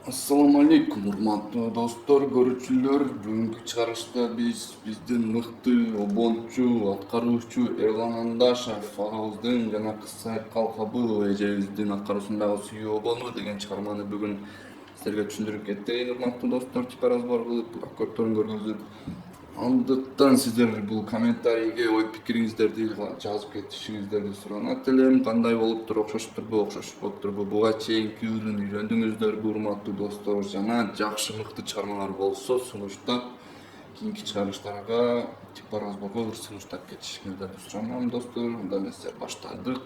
Assalamu alaikum, урматтуу достор, көрүүчүлөр. Бүгүнкү чыгарылышта биздин мыкты обончу, аткаруучу Эрлан Андашев агабыздын жана Кызсайыт Калкабылова эжебиздин аткаруусундагы Сүйүү обону деген чыгарманы бүгүн силерге түшүндүрүп кетейин, урматтуу достор. Типа разбор кылып, актердорун көргөзүп, андыктан сиздер бул комментарийге ой пикириңиздерди жазып кетишиңиздерди суранат элем. Кандай болуптур, окшошуптурбу, окшошпоптурбу, буга чейинки үлүн үйрөндүңүздөрбү, урматтуу достор? Жана жакшы мыкты чыгармалар болсо сунуштап, кийинки чыгарылыштарга типа разборго бир сунуштап кетишиңиздерди суранам, достор. Анда эмесе баштадык.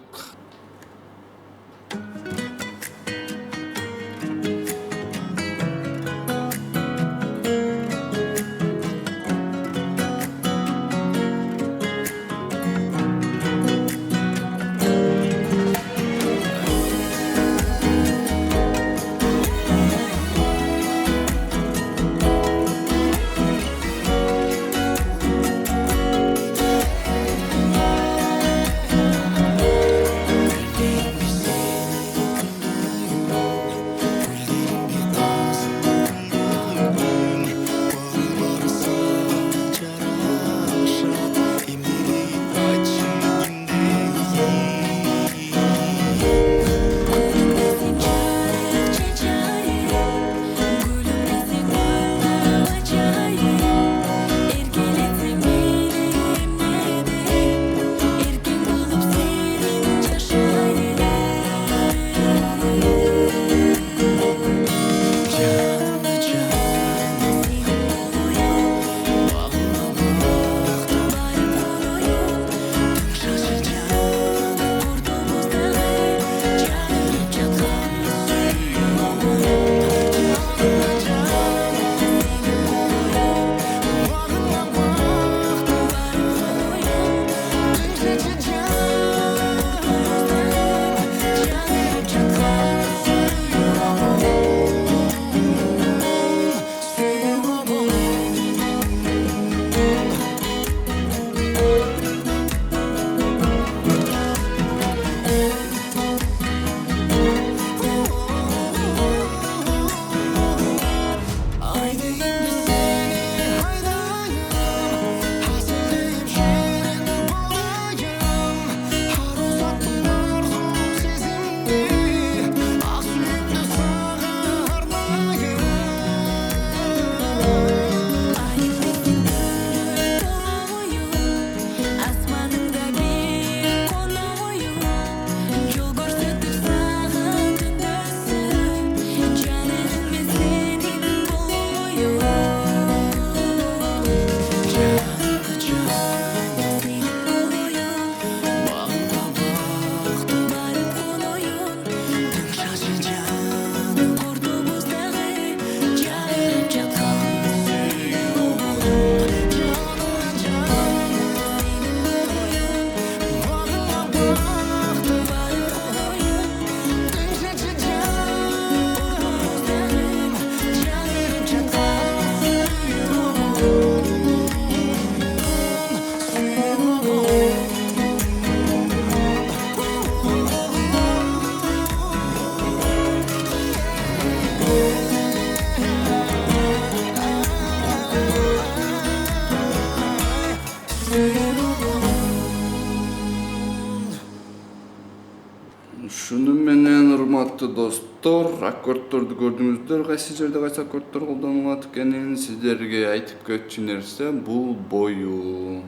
Ушуну менен, урматтуу достор, аккордторду көрдүңүздөр, кайсы жерде кайсы аккордтор колдонулат экенин. Сиздерге айтып кетчү нерсе бул бою.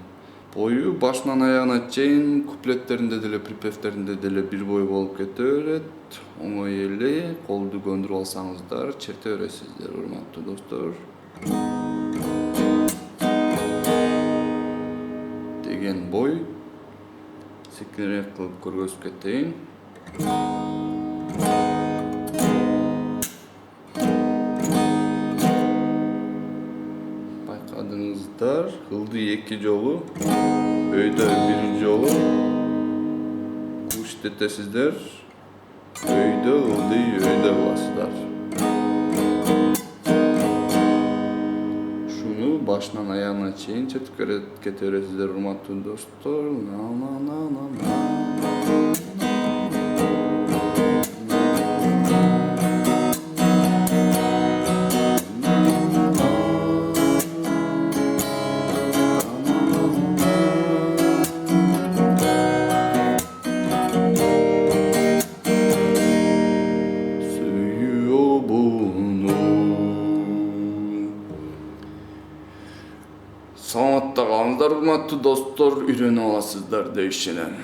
Бою башынан аягына чейин куплеттеринде деле, припевтеринде деле бир бой болуп кете берет. Оңой эле колду көндүрүп алсаңыздар черте бересиздер, урматтуу достор. Деген бой. Секирээк кылып көргөзүп кетейин. Байкадыңыздар, ылды эки жолу, өйдө бир жолу куштетесиздер, өйдө ылды өйдө кыласыздар. Ушуну башынан аягына чейин четип кете бересиздер, урматтуу достор. Саламатта калыңыздар, урматтуу достор, үйрөнүп аласыздар деп ишенем.